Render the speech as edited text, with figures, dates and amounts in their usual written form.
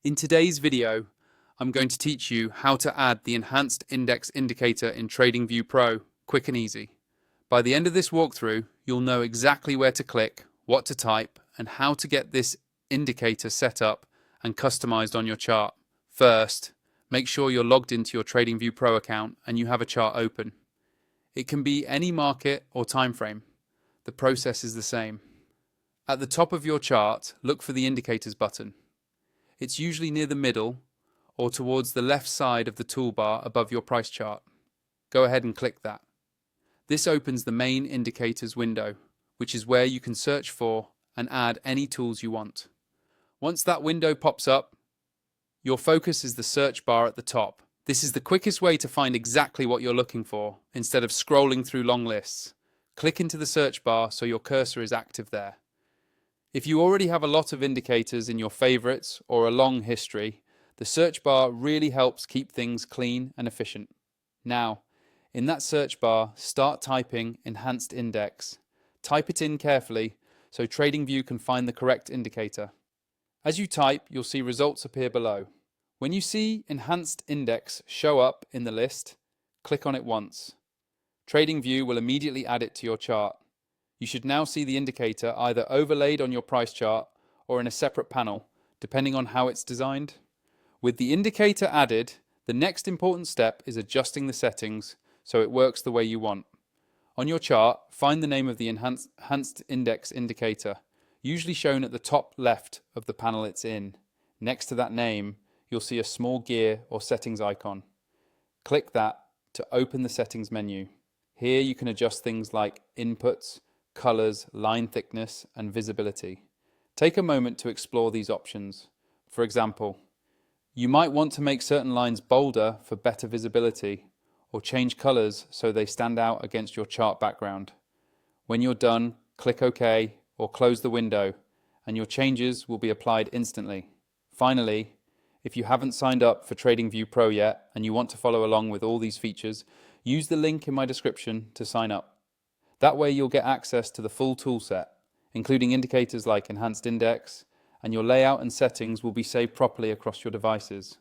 In today's video, I'm going to teach you how to add the Enhanced Index Indicator in TradingView Pro quick and easy. By the end of this walkthrough, you'll know exactly where to click, what to type, and how to get this indicator set up and customized on your chart. First, make sure you're logged into your TradingView Pro account and you have a chart open. It can be any market or time frame. The process is the same. At the top of your chart, look for the Indicators button. It's usually near the middle or towards the left side of the toolbar above your price chart. Go ahead and click that. This opens the main indicators window, which is where you can search for and add any tools you want. Once that window pops up, your focus is the search bar at the top. This is the quickest way to find exactly what you're looking for instead of scrolling through long lists. Click into the search bar so your cursor is active there. If you already have a lot of indicators in your favorites or a long history, the search bar really helps keep things clean and efficient. Now, in that search bar, start typing Enhanced Index. Type it in carefully so TradingView can find the correct indicator. As you type, you'll see results appear below. When you see Enhanced Index show up in the list, click on it once. TradingView will immediately add it to your chart. You should now see the indicator either overlaid on your price chart or in a separate panel, depending on how it's designed. With the indicator added, the next important step is adjusting the settings so it works the way you want. On your chart, find the name of the Enhanced Index indicator, usually shown at the top left of the panel it's in. Next to that name, you'll see a small gear or settings icon. Click that to open the settings menu. Here you can adjust things like inputs, colors, line thickness, and visibility. Take a moment to explore these options. For example, you might want to make certain lines bolder for better visibility, or change colors so they stand out against your chart background. When you're done, click OK or close the window, and your changes will be applied instantly. Finally, if you haven't signed up for TradingView Pro yet and you want to follow along with all these features, use the link in my description to sign up. That way you'll get access to the full toolset, including indicators like Enhanced Index, and your layout and settings will be saved properly across your devices.